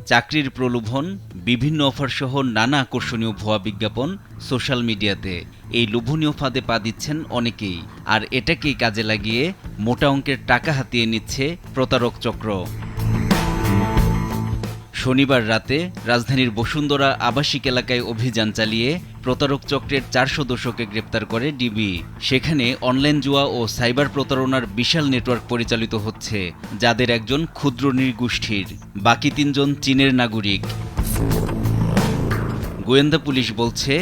চাকরির প্রলোভন, বিভিন্ন অফারসহ নানা আকর্ষণীয় ভুয়া বিজ্ঞাপন সোশ্যাল মিডিয়াতে। এই লোভনীয় ফাঁদে পা দিচ্ছেন অনেকেই, আর এটাকেই কাজে লাগিয়ে মোটা অঙ্কের টাকা হাতিয়ে নিচ্ছে প্রতারক চক্র। শনিবার রাতে রাজধানীর বসুন্ধরা আবাসিক এলাকায় অভিযান চালিয়ে প্রতারক চক্রের 4 সদস্যকে গ্রেপ্তার করে ডিবি। সেখানে অনলাইন জুয়া ও সাইবার প্রতারণার বিশাল নেটওয়ার্ক পরিচালিত হচ্ছে, যাদের একজন ক্ষুদ্র নৃগোষ্ঠীর, বাকি 3 জন চীনের নাগরিক। গোয়েন্দা পুলিশ বলছে,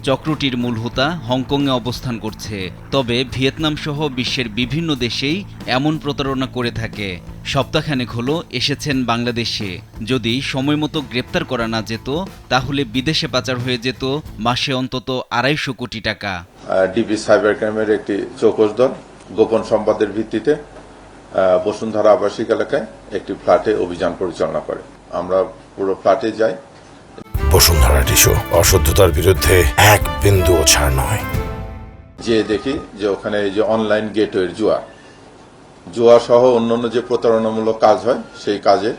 চক্রটির মূল হোতা হংকংয়ে অবস্থান করছে, তবে ভিয়েতনাম সহ বিশ্বের বিভিন্ন দেশেই এমন প্রতারণা করে থাকে। সপ্তাহখানেক হলো এসেছেন বাংলাদেশে। যদি সময়মতো গ্রেপ্তার করা না যেত, তাহলে বিদেশে পাচার হয়ে যেত মাসে অন্তত 250 কোটি টাকা। ডিবি সাইবার ক্রাইমের একটি চৌকস দল গোপন সংবাদের ভিত্তিতে বসুন্ধরা আবাসিক এলাকায় একটি ফ্ল্যাটে অভিযান পরিচালনা করে। আমরা পুরো ফ্ল্যাটে যাই। বসুন্ধরা টিস্যু, অশুদ্ধতার বিরুদ্ধে এক বিন্দুও ছাড় নয়। যে দেখি যে ওখানে এই যে অনলাইন গেটওয়ের জুয়া সহ অন্যান্য যে প্রতারণামূলক কাজ হয়, সেই কাজে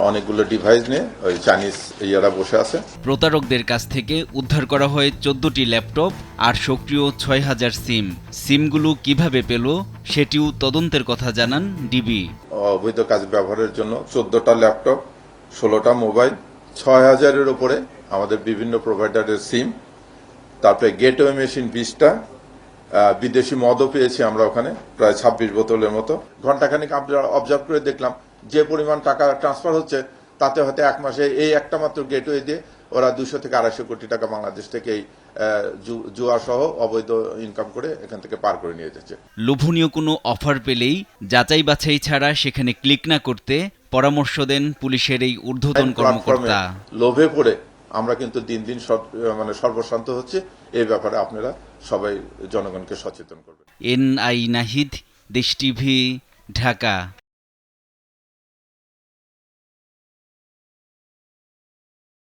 অনেকগুলো ডিভাইস নিয়ে ওই চাইনিজ ইয়ারা বসে আছে। প্রতারকদের কাছ থেকে উদ্ধার করা হয় 14টি ল্যাপটপ আর সক্রিয় 6000 সিম। সিমগুলো কিভাবে পেল সেটিও তদন্তের কথা জানান ডিবি। অবৈধ কাজ ব্যবহারের জন্য 14টা ল্যাপটপ, 16টা মোবাইল, 6000-এর উপরে আমাদের বিভিন্ন প্রোভাইডারের সিম, তারপরে গেটওয়ে মেশিন 20টা, বিদেশি মদও পেয়েছি আমরা ওখানে প্রায় 26 বোতলের মতো। ঘন্টাখানিক আমরা অবজার্ভ করে দেখলাম যে পরিমাণ টাকা ট্রান্সফার হচ্ছে, তাতে হয়তো এক মাসে এই একটা মাত্র গেটওয়ে দিয়ে ওরা 200 থেকে 250 কোটি টাকা বাংলাদেশ থেকে এই জুয়া সহ অবৈধ ইনকাম করে এখান থেকে পার করে নিয়ে যাচ্ছে। লোভনীয় কোনো অফার পেলেই যাচাই বাছাই ছাড়া সেখানে ক্লিক না করতে পরামর্শ দেন পুলিশের এই ঊর্ধ্বতন কর্মকর্তা। লোভে পড়ে আমরা কিন্তু দিন দিন সর্বশান্ত হচ্ছে। এই ব্যাপারে আপনারা সবাই জনগণকে সচেতন করবেন। এনআই নাহিদ, দেশ টিভি, ঢাকা।